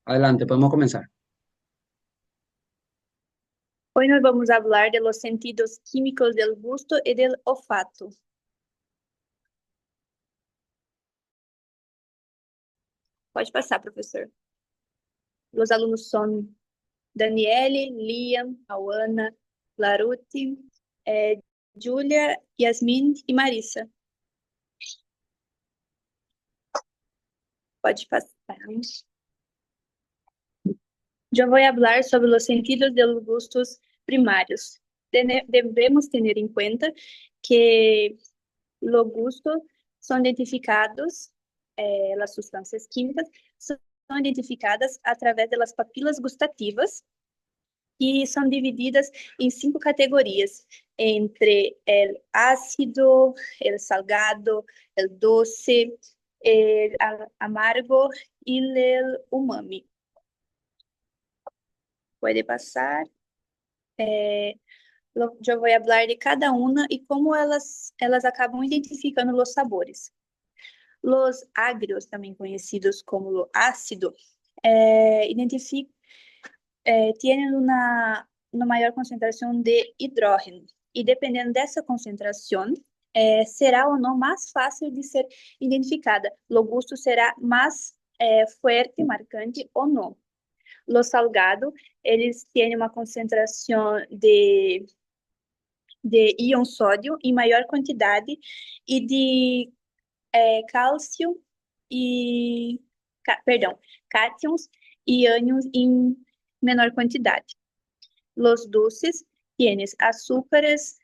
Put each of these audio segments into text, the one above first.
Adelante, podemos comenzar. Hoy nos vamos a hablar de los sentidos químicos del gusto y del olfato. Pode passar, professor. Os alunos são Daniele, Liam, Auana, Laruti, Júlia, Yasmin e Marissa. Pode passar. Eu vou falar sobre os sentidos de los gustos primários. Devemos ter em conta que los gustos são identificados, as substâncias químicas são identificadas através das papilas gustativas, que são divididas em 5 categorias, entre o ácido, o salgado, o doce, o amargo e o umami. Pode passar. Eu vou falar de cada uma e como elas acabam identificando os sabores. Los agrios, também conhecidos como ácido, tienen uma maior concentração de hidrógeno. E dependendo dessa concentração, será ou não mais fácil de ser identificada. O gosto será mais forte, marcante ou não. Los salgado, eles têm uma concentração de íon sódio em maior quantidade e de cálcio e, perdão, cátions e ânions em menor quantidade. Los dulces tienes azúcares,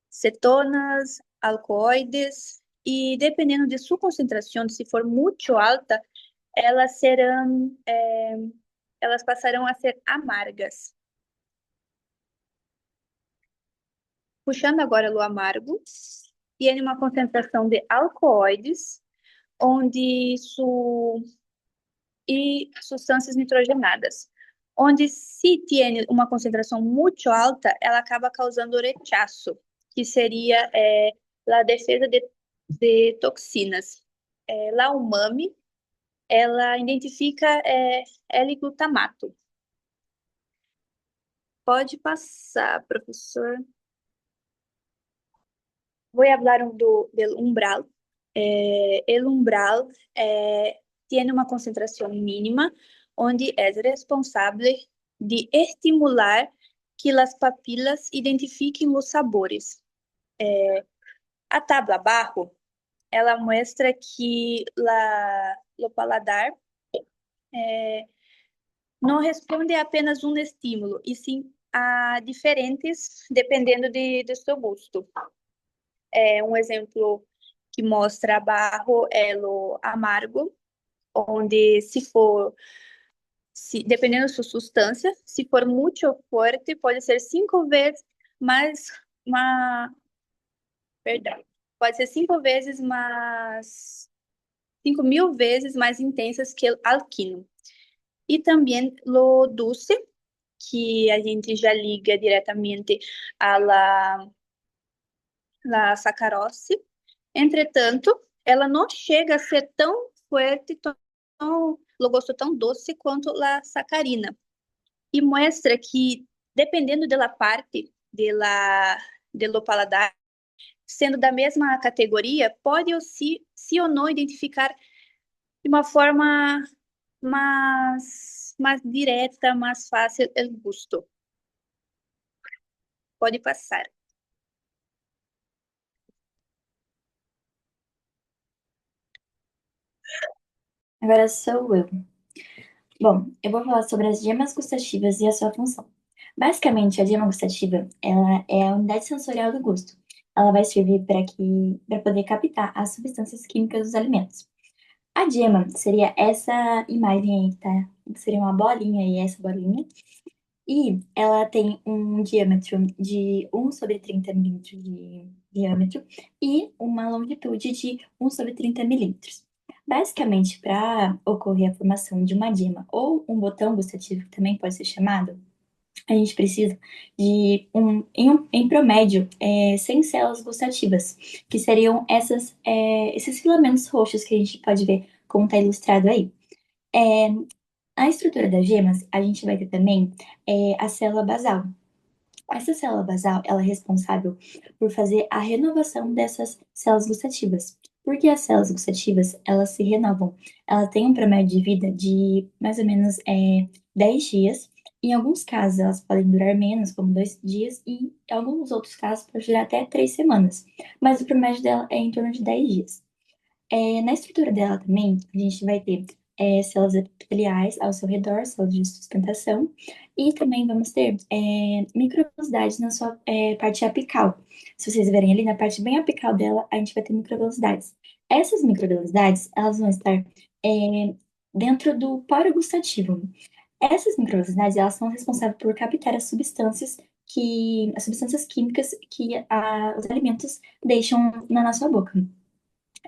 cetonas, alcohoides, e dependendo de sua concentração, se for muito alta, elas serão, elas passarão a ser amargas. Puxando agora o amargo, tem uma concentração de alcoóides, onde e substâncias nitrogenadas, onde se tem uma concentração muito alta, ela acaba causando rechaço, que seria a defesa de toxinas. La umami, ela identifica L-glutamato. Pode passar, professor. Vou falar do umbral. O umbral tem uma concentração mínima, onde é responsável de estimular que as papilas identifiquem os sabores. A tabla abaixo, ela mostra que o paladar não responde a apenas um estímulo, e sim a diferentes, dependendo do seu gosto. Um exemplo que mostra abaixo é o amargo, onde dependendo da sua substância, se for muito forte, pode ser 5 vezes mais, perdão, pode ser 5 vezes mais, 5.000 vezes mais intensas que o alquino. E também o doce, que a gente já liga diretamente à la sacarose. Entretanto, ela não chega a ser tão forte, o gosto tão doce quanto a sacarina. E mostra que, dependendo da parte do paladar, sendo da mesma categoria, pode ou se ou não identificar de uma forma mais direta, mais fácil o gosto. Pode passar. Agora sou eu. Bom, eu vou falar sobre as gemas gustativas e a sua função. Basicamente, a gema gustativa, ela é a unidade sensorial do gosto. Ela vai servir para poder captar as substâncias químicas dos alimentos. A gema seria essa imagem aí, tá? Seria uma bolinha aí, essa bolinha. E ela tem um diâmetro de 1/30 milímetros de diâmetro e uma longitude de 1/30 milímetros. Basicamente, para ocorrer a formação de uma gema ou um botão gustativo, que também pode ser chamado, a gente precisa de, em promédio, 100 células gustativas, que seriam esses filamentos roxos que a gente pode ver, como está ilustrado aí. É, a estrutura das gemas, a gente vai ter também a célula basal. Essa célula basal, ela é responsável por fazer a renovação dessas células gustativas. Porque as células gustativas, elas se renovam. Ela tem um promédio de vida de mais ou menos 10 dias. Em alguns casos, elas podem durar menos, como 2 dias, e em alguns outros casos, pode durar até 3 semanas. Mas o promédio dela é em torno de 10 dias. Na estrutura dela também, a gente vai ter células epiteliais ao seu redor, células de sustentação, e também vamos ter microvelocidades na sua parte apical. Se vocês verem ali, na parte bem apical dela, a gente vai ter microvelocidades. Essas microvelocidades, elas vão estar é, dentro do poro gustativo. Essas microvelocidades, elas são responsáveis por captar as substâncias químicas que os alimentos deixam na nossa boca.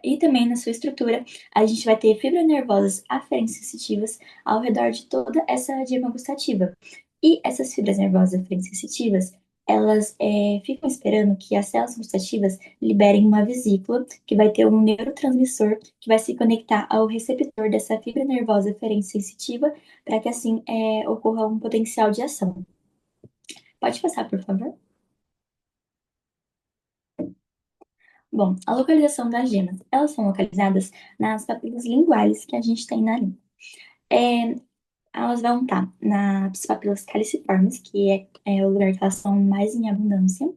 E também na sua estrutura, a gente vai ter fibras nervosas aferentes sensitivas ao redor de toda essa diema gustativa. E essas fibras nervosas aferentes sensitivas, elas ficam esperando que as células gustativas liberem uma vesícula, que vai ter um neurotransmissor que vai se conectar ao receptor dessa fibra nervosa aferente sensitiva, para que assim ocorra um potencial de ação. Pode passar, por favor? Bom, a localização das gemas. Elas são localizadas nas papilas linguais que a gente tem na língua. É, Elas vão estar nas papilas caliciformes, que é o lugar que elas são mais em abundância.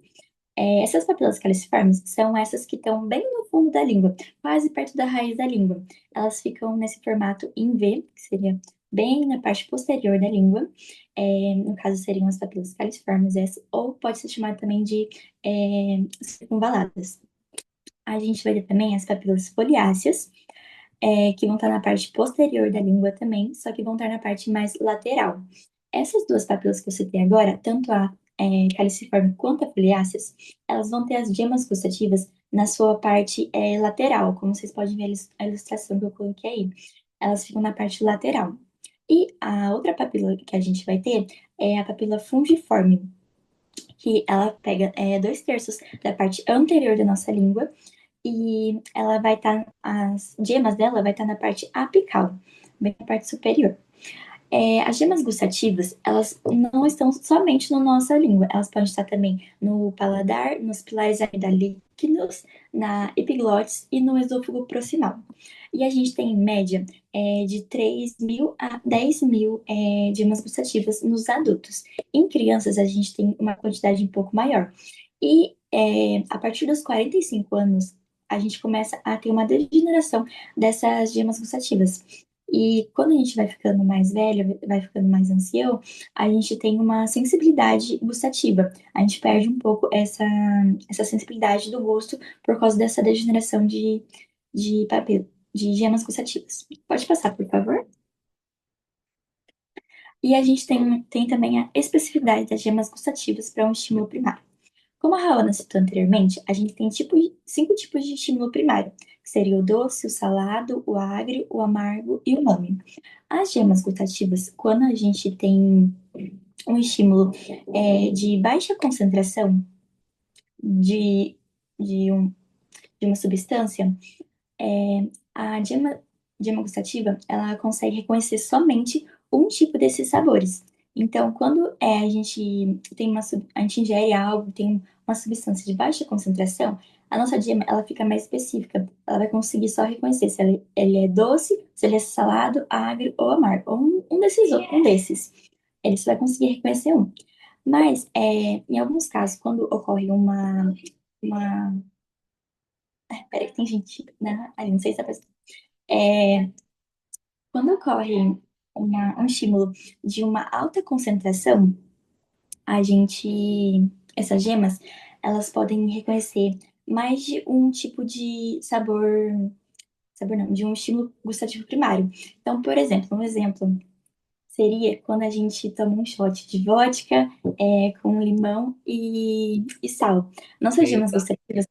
Essas papilas caliciformes são essas que estão bem no fundo da língua, quase perto da raiz da língua. Elas ficam nesse formato em V, que seria bem na parte posterior da língua. No caso, seriam as papilas caliciformes, essa, ou pode ser chamada também de circunvaladas. A gente vai ter também as papilas foliáceas, que vão estar na parte posterior da língua também, só que vão estar na parte mais lateral. Essas duas papilas que eu citei agora, tanto a caliciforme quanto a foliáceas, elas vão ter as gemas gustativas na sua parte lateral, como vocês podem ver a ilustração que eu coloquei aí. Elas ficam na parte lateral. E a outra papila que a gente vai ter é a papila fungiforme, que ela pega 2/3 da parte anterior da nossa língua e ela vai estar, as gemas dela vai estar na parte apical, bem na parte superior. As gemas gustativas, elas não estão somente na nossa língua, elas podem estar também no paladar, nos pilares amidalíqueos, na epiglotes e no esôfago proximal. E a gente tem, em média, de 3.000 a 10.000 gemas gustativas nos adultos. Em crianças, a gente tem uma quantidade um pouco maior. E a partir dos 45 anos, a gente começa a ter uma degeneração dessas gemas gustativas. E quando a gente vai ficando mais velho, vai ficando mais ancião, a gente tem uma sensibilidade gustativa. A gente perde um pouco essa sensibilidade do gosto por causa dessa degeneração de papel, de gemas gustativas. Pode passar, por favor? E a gente tem também a especificidade das gemas gustativas para um estímulo primário. Como a Raona citou anteriormente, a gente tem 5 tipos de estímulo primário, que seria o doce, o salado, o agrio, o amargo e o umami. As gemas gustativas, quando a gente tem um estímulo de baixa concentração de, de, um, de uma substância, a gema gustativa, ela consegue reconhecer somente um tipo desses sabores. Então, quando a gente ingere algo, tem uma substância de baixa concentração, a nossa gema, ela fica mais específica. Ela vai conseguir só reconhecer se ele é doce, se ele é salado, agro ou amargo. Ou um desses. Ele só vai conseguir reconhecer um. Mas, em alguns casos, quando ocorre uma... Peraí que tem gente, né? Ali, não sei se tá prestando. É, Quando ocorre um estímulo de uma alta concentração, a gente, essas gemas, elas podem reconhecer mais de um tipo de sabor não, de um estímulo gustativo primário. Então, por exemplo, um exemplo seria quando a gente toma um shot de vodka com limão e sal. Nossas gemas Eita. gustativas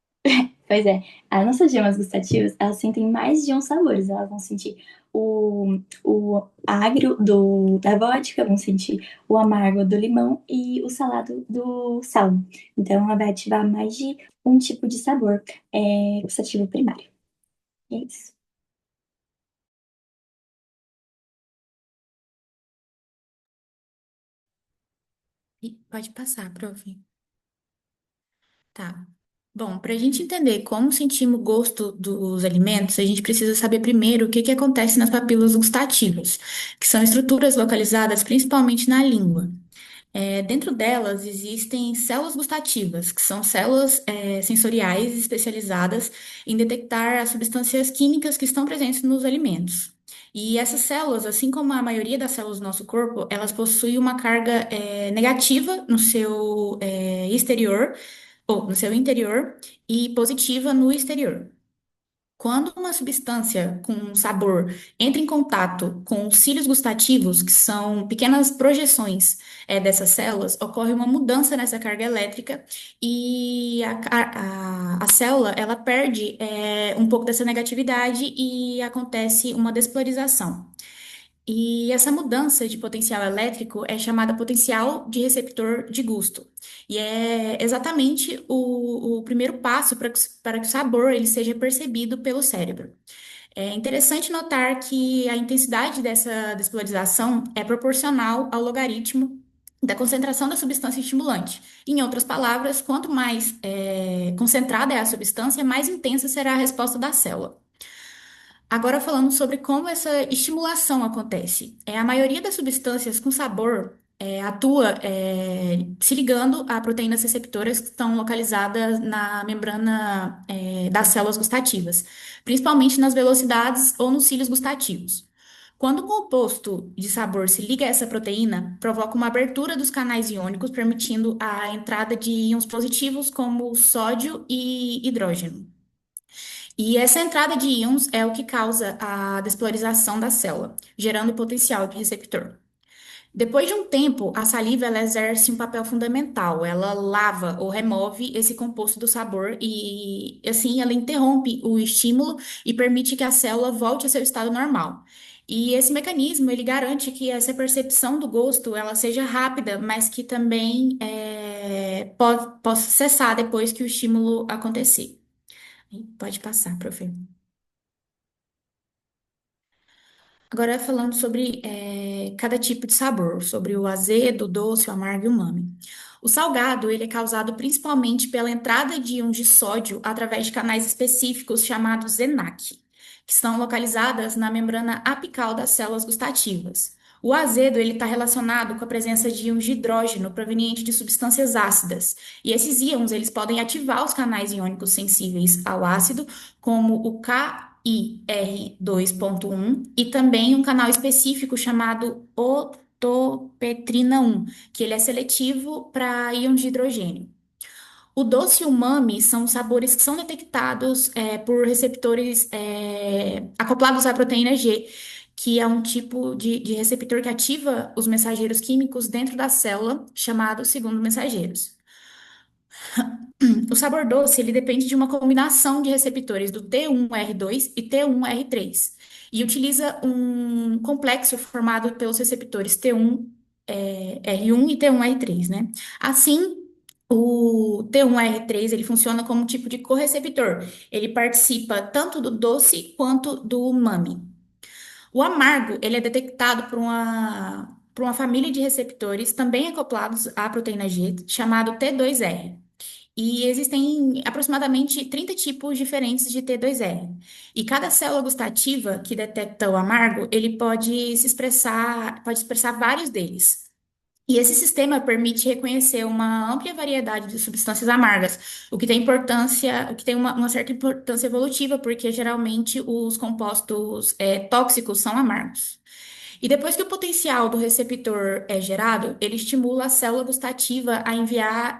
Pois é, as nossas gemas gustativas, elas sentem mais de um sabores. Elas vão sentir o agro da vodka, vão sentir o amargo do limão e o salado do sal. Então, ela vai ativar mais de um tipo de sabor gustativo primário. É isso. Pode passar, prof. Tá. Bom, para a gente entender como sentimos o gosto dos alimentos, a gente precisa saber primeiro o que que acontece nas papilas gustativas, que são estruturas localizadas principalmente na língua. Dentro delas existem células gustativas, que são células, sensoriais especializadas em detectar as substâncias químicas que estão presentes nos alimentos. E essas células, assim como a maioria das células do nosso corpo, elas possuem uma carga, negativa no seu, exterior, ou no seu interior, e positiva no exterior. Quando uma substância com sabor entra em contato com os cílios gustativos, que são pequenas projeções, dessas células, ocorre uma mudança nessa carga elétrica e a célula ela perde, um pouco dessa negatividade e acontece uma despolarização. E essa mudança de potencial elétrico é chamada potencial de receptor de gosto. E é exatamente o primeiro passo para que o sabor ele seja percebido pelo cérebro. É interessante notar que a intensidade dessa despolarização é proporcional ao logaritmo da concentração da substância estimulante. Em outras palavras, quanto mais concentrada é a substância, mais intensa será a resposta da célula. Agora falando sobre como essa estimulação acontece. A maioria das substâncias com sabor atua se ligando a proteínas receptoras que estão localizadas na membrana das células gustativas, principalmente nas velocidades ou nos cílios gustativos. Quando o composto de sabor se liga a essa proteína, provoca uma abertura dos canais iônicos, permitindo a entrada de íons positivos como sódio e hidrogênio. E essa entrada de íons é o que causa a despolarização da célula, gerando potencial de receptor. Depois de um tempo, a saliva ela exerce um papel fundamental. Ela lava ou remove esse composto do sabor e, assim, ela interrompe o estímulo e permite que a célula volte ao seu estado normal. E esse mecanismo, ele garante que essa percepção do gosto, ela seja rápida, mas que também possa cessar depois que o estímulo acontecer. Pode passar, prof. Agora falando sobre cada tipo de sabor, sobre o azedo, o doce, o amargo e o umami. O salgado, ele é causado principalmente pela entrada de íons de sódio através de canais específicos chamados ENaC, que estão localizadas na membrana apical das células gustativas. O azedo, ele está relacionado com a presença de íons de hidrogênio proveniente de substâncias ácidas. E esses íons, eles podem ativar os canais iônicos sensíveis ao ácido, como o KIR2.1 e também um canal específico chamado otopetrina 1, que ele é seletivo para íons de hidrogênio. O doce e o umami são sabores que são detectados por receptores acoplados à proteína G, que é um tipo de receptor que ativa os mensageiros químicos dentro da célula, chamados segundo mensageiros. O sabor doce, ele depende de uma combinação de receptores do T1R2 e T1R3 e utiliza um complexo formado pelos receptores T1, R1 e T1R3, né? Assim, o T1R3, ele funciona como um tipo de correceptor. Ele participa tanto do doce quanto do umami. O amargo, ele é detectado por uma família de receptores também acoplados à proteína G, chamado T2R. E existem aproximadamente 30 tipos diferentes de T2R. E cada célula gustativa que detecta o amargo, ele pode expressar vários deles. E esse sistema permite reconhecer uma ampla variedade de substâncias amargas, o que tem importância, o que tem uma certa importância evolutiva, porque geralmente os compostos tóxicos são amargos. E depois que o potencial do receptor é gerado, ele estimula a célula gustativa a enviar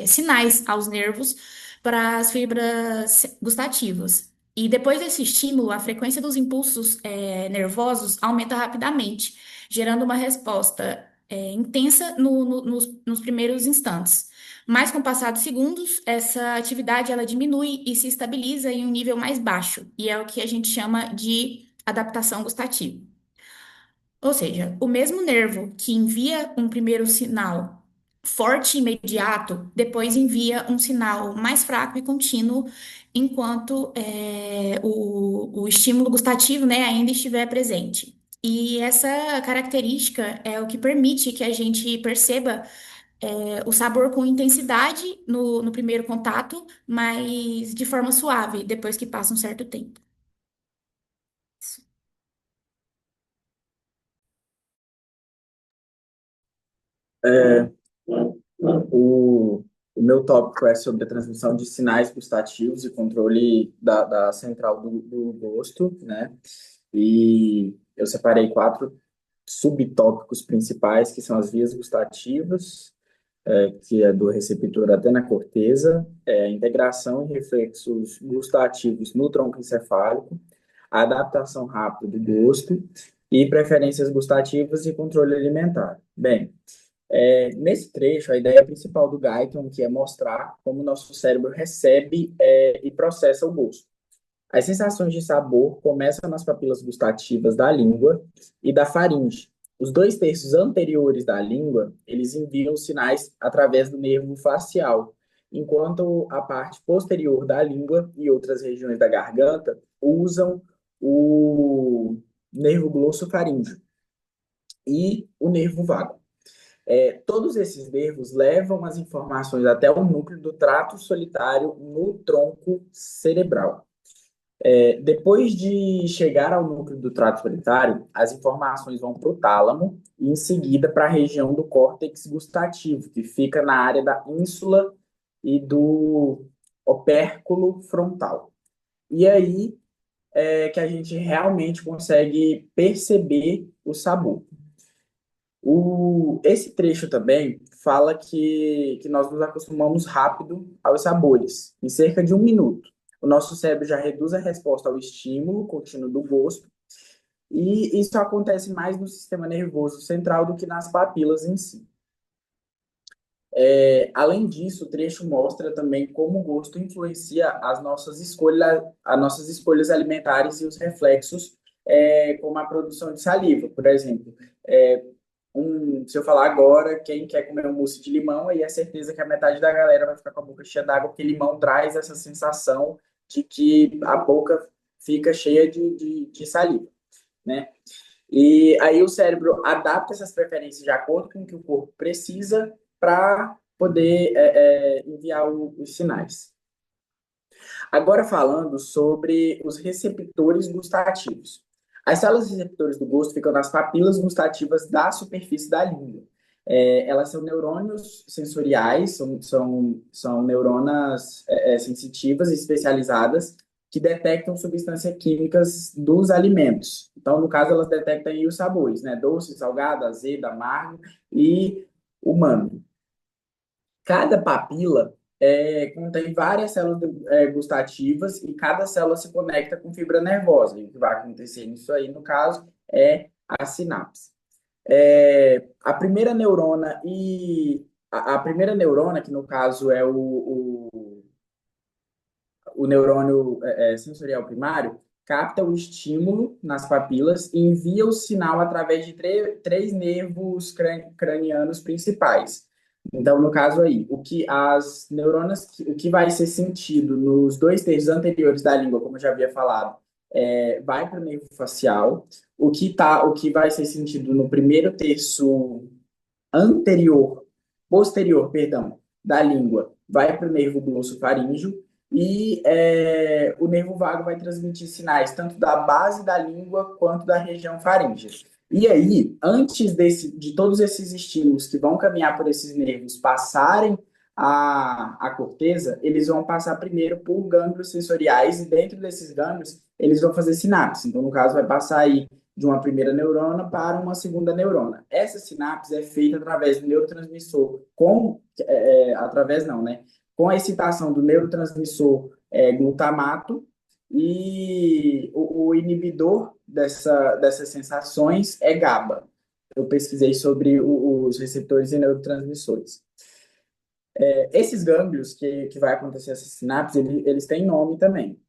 sinais aos nervos para as fibras gustativas. E depois desse estímulo, a frequência dos impulsos nervosos aumenta rapidamente, gerando uma resposta intensa nos primeiros instantes. Mas com o passar dos segundos, essa atividade ela diminui e se estabiliza em um nível mais baixo, e é o que a gente chama de adaptação gustativa. Ou seja, o mesmo nervo que envia um primeiro sinal forte e imediato, depois envia um sinal mais fraco e contínuo, enquanto o estímulo gustativo, né, ainda estiver presente. E essa característica é o que permite que a gente perceba o sabor com intensidade no primeiro contato, mas de forma suave, depois que passa um certo tempo. É, o meu tópico é sobre a transmissão de sinais gustativos e controle da central do gosto, né? E eu separei quatro subtópicos principais, que são as vias gustativas, que é do receptor até na corteza, integração e reflexos gustativos no tronco encefálico, a adaptação rápida do gosto e preferências gustativas e controle alimentar. Bem, nesse trecho, a ideia principal do Guyton, que é mostrar como o nosso cérebro recebe e processa o gosto. As sensações de sabor começam nas papilas gustativas da língua e da faringe. Os dois terços anteriores da língua, eles enviam sinais através do nervo facial, enquanto a parte posterior da língua e outras regiões da garganta usam o nervo glossofaríngeo e o nervo vago. Todos esses nervos levam as informações até o núcleo do trato solitário no tronco cerebral. Depois de chegar ao núcleo do trato solitário, as informações vão para o tálamo e em seguida para a região do córtex gustativo, que fica na área da ínsula e do opérculo frontal. E aí que a gente realmente consegue perceber o sabor. Esse trecho também fala que nós nos acostumamos rápido aos sabores, em cerca de 1 minuto. O nosso cérebro já reduz a resposta ao estímulo contínuo do gosto, e isso acontece mais no sistema nervoso central do que nas papilas em si. Além disso, o trecho mostra também como o gosto influencia as nossas escolhas alimentares e os reflexos, como a produção de saliva, por exemplo. É, se eu falar agora, quem quer comer um mousse de limão, aí é certeza que a metade da galera vai ficar com a boca cheia d'água, porque limão traz essa sensação de que a boca fica cheia de saliva, né? E aí o cérebro adapta essas preferências de acordo com o que o corpo precisa para poder enviar os sinais. Agora falando sobre os receptores gustativos. As células receptores do gosto ficam nas papilas gustativas da superfície da língua. Elas são neurônios sensoriais, são neuronas sensitivas e especializadas que detectam substâncias químicas dos alimentos. Então, no caso, elas detectam aí os sabores, né? Doce, salgado, azedo, amargo e umami. Cada papila contém várias células gustativas e cada célula se conecta com fibra nervosa. E o que vai acontecer nisso aí, no caso, é a sinapse. A primeira neurona a primeira neurona, que no caso é o neurônio sensorial primário, capta o estímulo nas papilas e envia o sinal através de três nervos cranianos principais. Então, no caso aí, o que as neuronas, o que vai ser sentido nos dois terços anteriores da língua, como eu já havia falado, vai para o nervo facial. O que vai ser sentido no primeiro terço posterior, perdão, da língua, vai para o nervo glossofaríngeo e o nervo vago vai transmitir sinais tanto da base da língua quanto da região faríngea. E aí, antes de todos esses estímulos que vão caminhar por esses nervos passarem a corteza, eles vão passar primeiro por gânglios sensoriais e dentro desses gânglios eles vão fazer sinapse. Então, no caso, vai passar aí de uma primeira neurona para uma segunda neurona. Essa sinapse é feita através do neurotransmissor, através não, né? Com a excitação do neurotransmissor glutamato, e o inibidor dessas sensações é GABA. Eu pesquisei sobre os receptores e neurotransmissores. Esses gânglios que vai acontecer essa sinapse, eles têm nome também.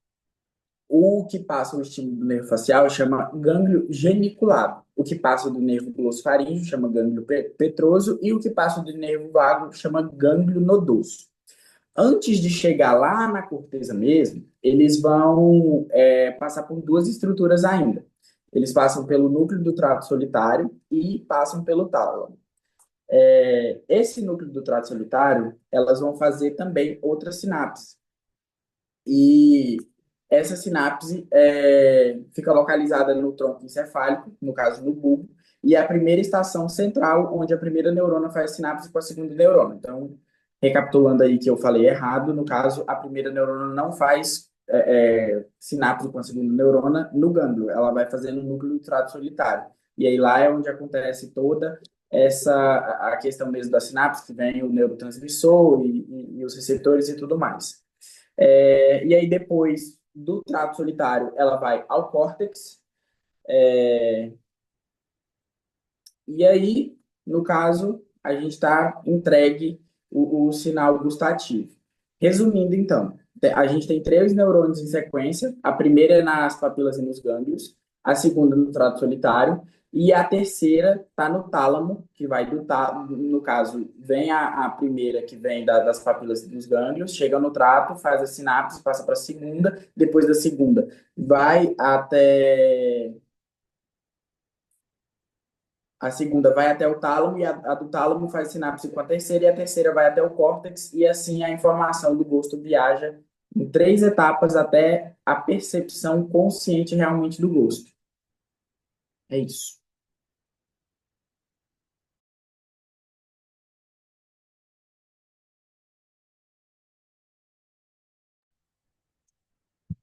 O que passa o estímulo do nervo facial chama gânglio geniculado. O que passa do nervo glossofaríngeo chama gânglio petroso e o que passa do nervo vago chama gânglio nodoso. Antes de chegar lá na corteza mesmo, eles vão passar por duas estruturas ainda. Eles passam pelo núcleo do trato solitário e passam pelo tálamo. Esse núcleo do trato solitário, elas vão fazer também outras sinapses. E essa sinapse fica localizada no tronco encefálico, no caso no bulbo, e é a primeira estação central, onde a primeira neurona faz sinapse com a segunda neurona. Então, recapitulando aí que eu falei errado, no caso, a primeira neurona não faz sinapse com a segunda neurona no gânglio, ela vai fazer no núcleo do trato solitário. E aí lá é onde acontece toda a questão mesmo da sinapse, que vem o neurotransmissor e os receptores e tudo mais. E aí, depois do trato solitário, ela vai ao córtex. E aí, no caso, a gente está entregue o sinal gustativo. Resumindo, então, a gente tem três neurônios em sequência. A primeira é nas papilas e nos gânglios, a segunda no trato solitário, e a terceira está no tálamo, que vai do tálamo, no caso, vem a primeira que vem das papilas e dos gânglios, chega no trato, faz a sinapse, passa para a segunda, depois da segunda vai até a segunda vai até o tálamo e a do tálamo faz sinapse com a terceira e a terceira vai até o córtex e assim a informação do gosto viaja em três etapas até a percepção consciente realmente do gosto. É isso.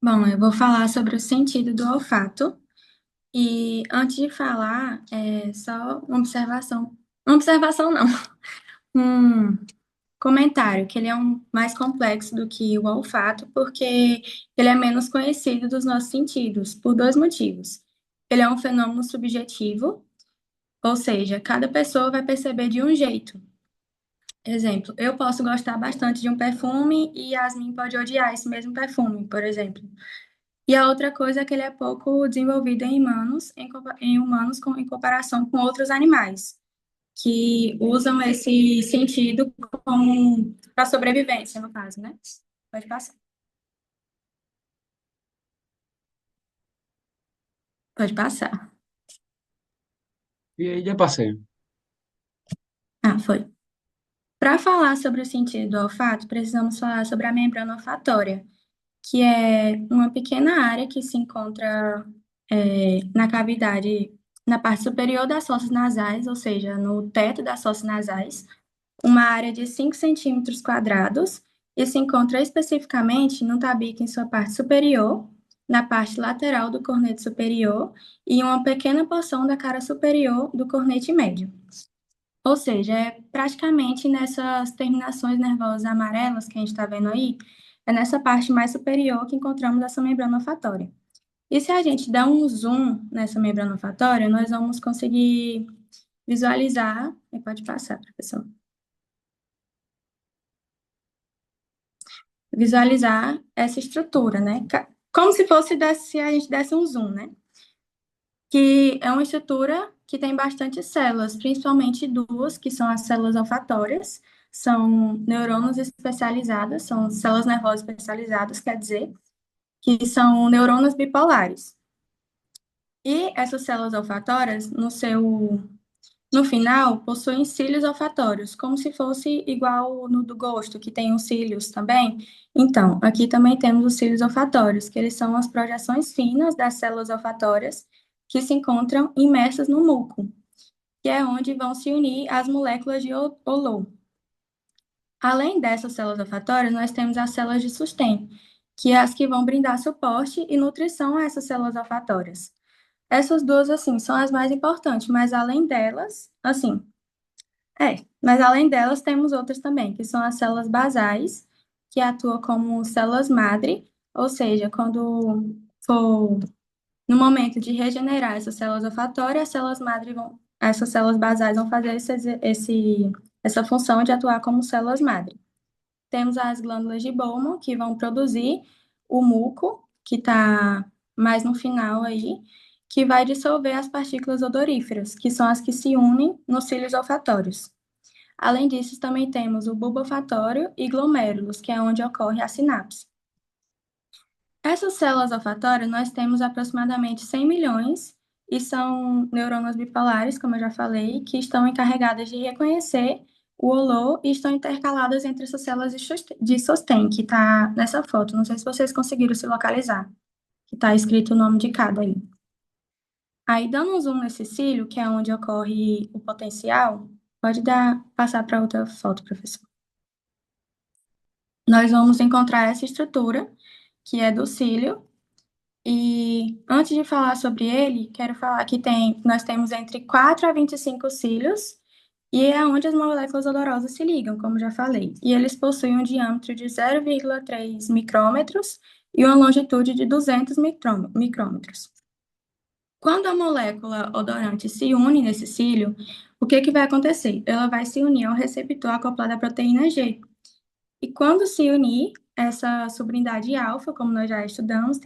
Bom, eu vou falar sobre o sentido do olfato. E antes de falar, só uma observação. Uma observação não, um comentário, que ele é mais complexo do que o olfato, porque ele é menos conhecido dos nossos sentidos, por dois motivos. Ele é um fenômeno subjetivo, ou seja, cada pessoa vai perceber de um jeito. Exemplo, eu posso gostar bastante de um perfume e Yasmin pode odiar esse mesmo perfume, por exemplo. E a outra coisa é que ele é pouco desenvolvido em humanos, em humanos em comparação com outros animais, que usam esse sentido como para sobrevivência, no caso, né? Pode passar. Pode passar. E aí já passei. Ah, foi. Para falar sobre o sentido do olfato, precisamos falar sobre a membrana olfatória, que é uma pequena área que se encontra na cavidade, na parte superior das fossas nasais, ou seja, no teto das fossas nasais, uma área de 5 centímetros quadrados e se encontra especificamente no tabique em sua parte superior, na parte lateral do cornete superior e em uma pequena porção da cara superior do cornete médio. Ou seja, é praticamente nessas terminações nervosas amarelas que a gente está vendo aí, é nessa parte mais superior que encontramos essa membrana olfatória. E se a gente der um zoom nessa membrana olfatória, nós vamos conseguir visualizar, e pode passar, professor, visualizar essa estrutura, né? Como se fosse se a gente desse um zoom, né? Que é uma estrutura que tem bastante células, principalmente duas, que são as células olfatórias, são neurônios especializadas, são células nervosas especializadas, quer dizer, que são neurônios bipolares. E essas células olfatórias, no final, possuem cílios olfatórios, como se fosse igual no do gosto, que tem os cílios também. Então, aqui também temos os cílios olfatórios, que eles são as projeções finas das células olfatórias que se encontram imersas no muco, que é onde vão se unir as moléculas de olor. Além dessas células olfatórias, nós temos as células de sustento, que é as que vão brindar suporte e nutrição a essas células olfatórias. Essas duas, assim, são as mais importantes, mas além delas, mas além delas temos outras também, que são as células basais, que atuam como células madre, ou seja, quando for no momento de regenerar essas células olfatórias, essas células basais vão fazer essa função de atuar como células madre. Temos as glândulas de Bowman, que vão produzir o muco, que está mais no final aí, que vai dissolver as partículas odoríferas, que são as que se unem nos cílios olfatórios. Além disso, também temos o bulbo olfatório e glomérulos, que é onde ocorre a sinapse. Essas células olfatórias, nós temos aproximadamente 100 milhões e são neurônios bipolares, como eu já falei, que estão encarregadas de reconhecer o olor e estão intercaladas entre essas células de sostém, que está nessa foto. Não sei se vocês conseguiram se localizar, que está escrito o nome de cada aí. Aí, dando um zoom nesse cílio, que é onde ocorre o potencial, pode passar para outra foto, professor. Nós vamos encontrar essa estrutura, que é do cílio, e antes de falar sobre ele, quero falar que nós temos entre 4 a 25 cílios, e é onde as moléculas odorosas se ligam, como já falei. E eles possuem um diâmetro de 0,3 micrômetros e uma longitude de 200 micrômetros. Quando a molécula odorante se une nesse cílio, o que vai acontecer? Ela vai se unir ao receptor acoplado à proteína G. E quando se unir, essa subunidade alfa, como nós já estudamos,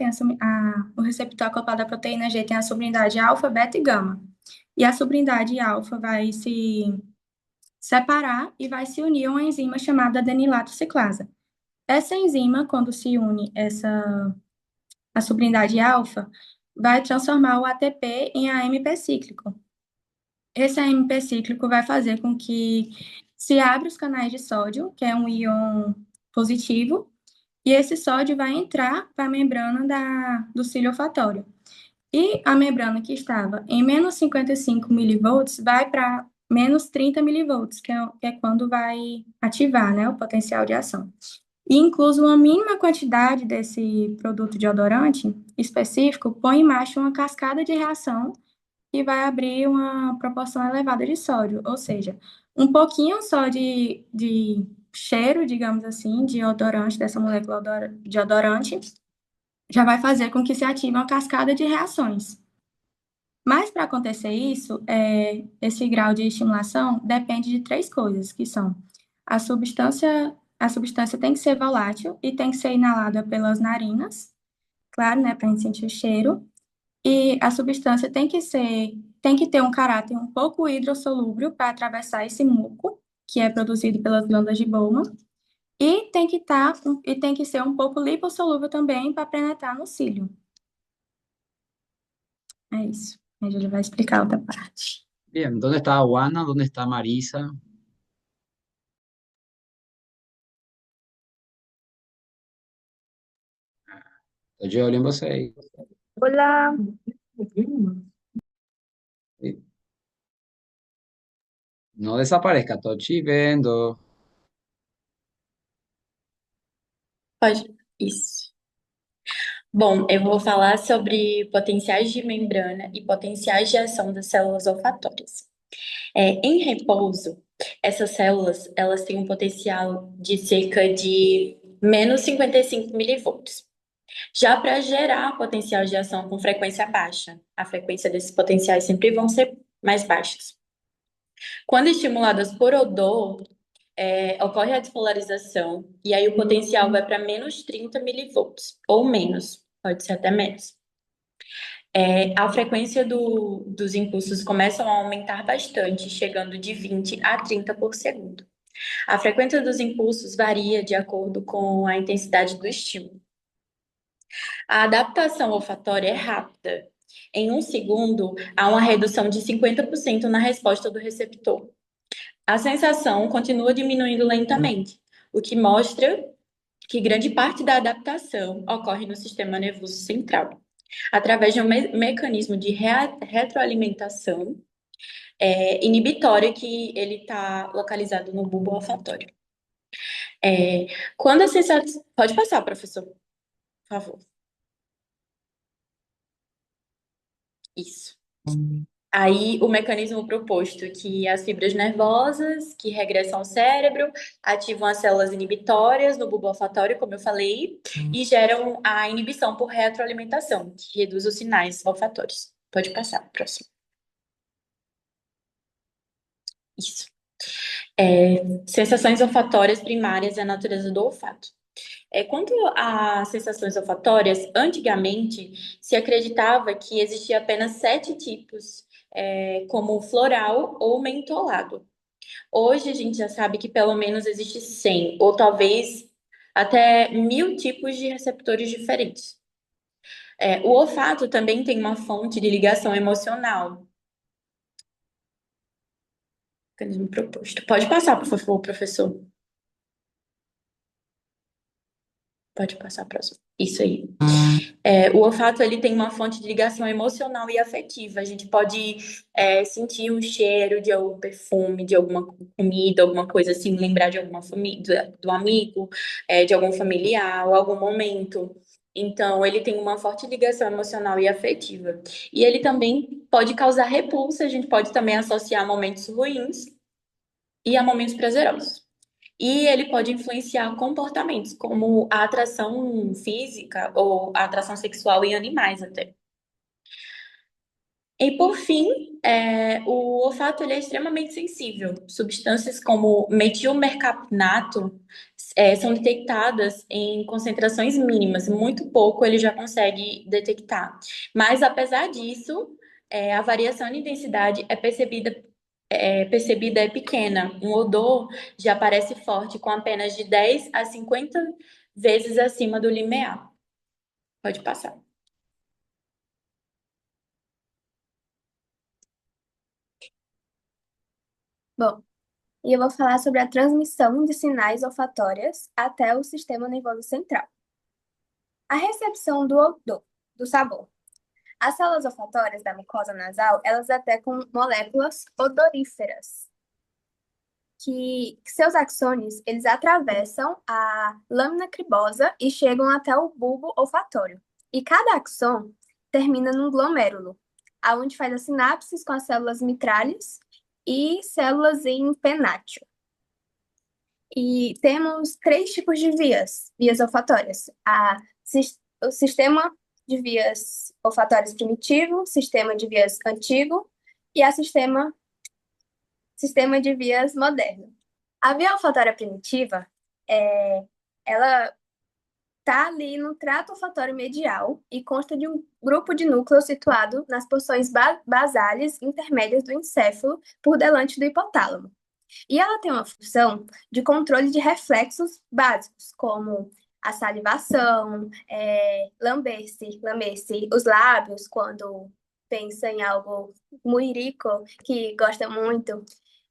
o receptor acoplado à proteína G tem a subunidade alfa, beta e gama. E a subunidade alfa vai se separar e vai se unir a uma enzima chamada adenilato ciclasa. Essa enzima, quando se une a subunidade alfa, vai transformar o ATP em AMP cíclico. Esse AMP cíclico vai fazer com que se abra os canais de sódio, que é um íon positivo, e esse sódio vai entrar para a membrana do cílio olfatório. E a membrana que estava em menos 55 milivolts vai para menos 30 milivolts, que é quando vai ativar, né, o potencial de ação. E incluso uma mínima quantidade desse produto de odorante específico põe em marcha uma cascada de reação que vai abrir uma proporção elevada de sódio, ou seja, um pouquinho só de cheiro, digamos assim, de odorante, dessa molécula de odorante, já vai fazer com que se ative uma cascada de reações. Mas para acontecer isso, esse grau de estimulação depende de 3 coisas, que são a substância tem que ser volátil e tem que ser inalada pelas narinas, claro, né, para a gente sentir o cheiro. E a substância tem que ter um caráter um pouco hidrossolúvel para atravessar esse muco, que é produzido pelas glândulas de Bowman, e tem que ser um pouco lipossolúvel também para penetrar no cílio. É isso. A Júlia vai explicar outra parte. Bien, ¿dónde está Juana? ¿Dónde está Marisa? Tô de olho em vocês. Olá, Não desaparezca, tô te vendo. Pode. Isso. Bom, eu vou falar sobre potenciais de membrana e potenciais de ação das células olfatórias. Em repouso, essas células elas têm um potencial de cerca de menos 55 milivolts. Já para gerar potencial de ação com frequência baixa, a frequência desses potenciais sempre vão ser mais baixas. Quando estimuladas por odor, ocorre a despolarização e aí o potencial vai para menos 30 milivolts, ou menos, pode ser até menos. A frequência dos impulsos começam a aumentar bastante, chegando de 20 a 30 por segundo. A frequência dos impulsos varia de acordo com a intensidade do estímulo. A adaptação olfatória é rápida. Em 1 segundo, há uma redução de 50% na resposta do receptor. A sensação continua diminuindo lentamente, o que mostra que grande parte da adaptação ocorre no sistema nervoso central, através de um mecanismo de retroalimentação inibitória que ele está localizado no bulbo olfatório. Quando a sensação... Pode passar, professor, por favor. Isso. Aí, o mecanismo proposto, que as fibras nervosas que regressam ao cérebro ativam as células inibitórias no bulbo olfatório, como eu falei, e geram a inibição por retroalimentação, que reduz os sinais olfatórios. Pode passar, próximo. Isso. Sensações olfatórias primárias e a natureza do olfato. Quanto às sensações olfatórias, antigamente se acreditava que existia apenas 7 tipos, como floral ou mentolado. Hoje a gente já sabe que pelo menos existe 100, ou talvez até 1000 tipos de receptores diferentes. O olfato também tem uma fonte de ligação emocional. Mecanismo proposto. Pode passar, por favor, professor. Pode passar a próxima. Isso aí. O olfato ele tem uma fonte de ligação emocional e afetiva. A gente pode sentir o cheiro de algum perfume, de alguma comida, alguma coisa assim, lembrar de alguma família, do amigo, de algum familiar, ou algum momento. Então, ele tem uma forte ligação emocional e afetiva. E ele também pode causar repulsa, a gente pode também associar a momentos ruins e a momentos prazerosos. E ele pode influenciar comportamentos, como a atração física ou a atração sexual em animais até. E por fim, o olfato ele é extremamente sensível. Substâncias como metilmercaptato são detectadas em concentrações mínimas, muito pouco ele já consegue detectar. Mas apesar disso, a variação de intensidade percebida é pequena. Um odor já parece forte com apenas de 10 a 50 vezes acima do limiar. Pode passar. Bom, e eu vou falar sobre a transmissão de sinais olfatórias até o sistema nervoso central. A recepção do odor, do sabor. As células olfatórias da mucosa nasal, elas detectam moléculas odoríferas, que seus axônios, eles atravessam a lâmina cribosa e chegam até o bulbo olfatório. E cada axon termina num glomérulo, aonde faz as sinapses com as células mitrales e células em penátio. E temos três tipos de vias olfatórias. O sistema de vias olfatórias primitivo, sistema de vias antigo e a sistema de vias moderno. A via olfatória primitiva, ela está ali no trato olfatório medial e consta de um grupo de núcleos situado nas porções basais intermédias do encéfalo por delante do hipotálamo. E ela tem uma função de controle de reflexos básicos, como a salivação, lamber-se os lábios quando pensa em algo muirico, que gosta muito,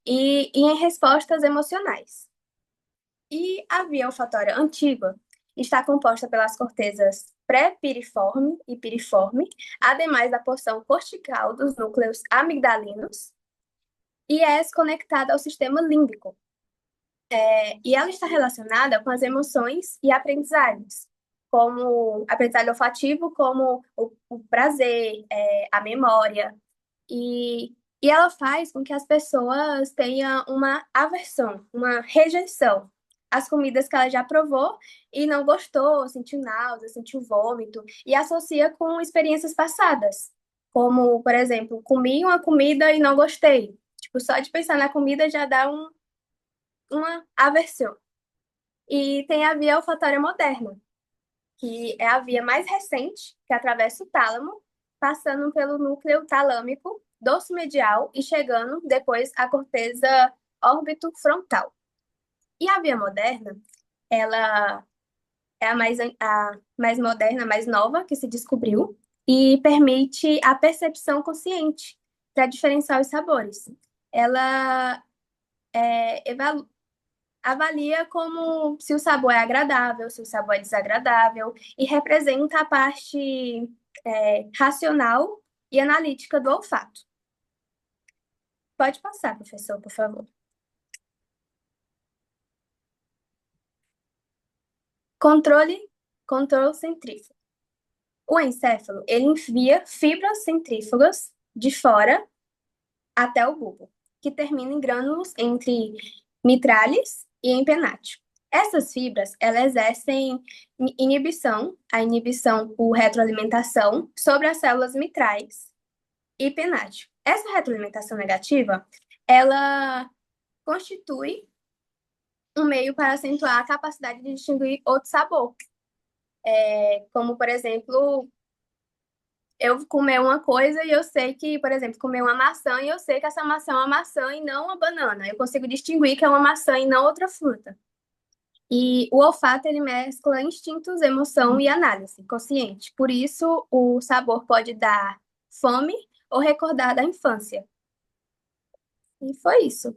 e em respostas emocionais. E a via olfatória antiga está composta pelas cortezas pré-piriforme e piriforme, ademais da porção cortical dos núcleos amigdalinos, e é conectada ao sistema límbico. E ela está relacionada com as emoções e aprendizagens, como aprendizagem olfativo, como o prazer, a memória. E ela faz com que as pessoas tenham uma aversão, uma rejeição às comidas que ela já provou e não gostou, sentiu náusea, sentiu vômito, e associa com experiências passadas, como, por exemplo, comi uma comida e não gostei. Tipo, só de pensar na comida já dá uma aversão. E tem a via olfatória moderna, que é a via mais recente, que atravessa o tálamo, passando pelo núcleo talâmico, dorso medial e chegando depois à corteza órbito-frontal. E a via moderna, ela é a mais moderna, mais nova que se descobriu e permite a percepção consciente para diferenciar os sabores. Ela avalia como se o sabor é agradável, se o sabor é desagradável, e representa a parte racional e analítica do olfato. Pode passar, professor, por favor. Controle centrífugo. O encéfalo, ele envia fibras centrífugas de fora até o bulbo, que termina em grânulos entre mitrales e em penátio. Essas fibras, elas exercem a inibição por retroalimentação sobre as células mitrais e penátio. Essa retroalimentação negativa, ela constitui um meio para acentuar a capacidade de distinguir outro sabor. Como, por exemplo, eu comer uma coisa e eu sei que, por exemplo, comer uma maçã e eu sei que essa maçã é uma maçã e não uma banana. Eu consigo distinguir que é uma maçã e não outra fruta. E o olfato, ele mescla instintos, emoção e análise consciente. Por isso, o sabor pode dar fome ou recordar da infância. E foi isso.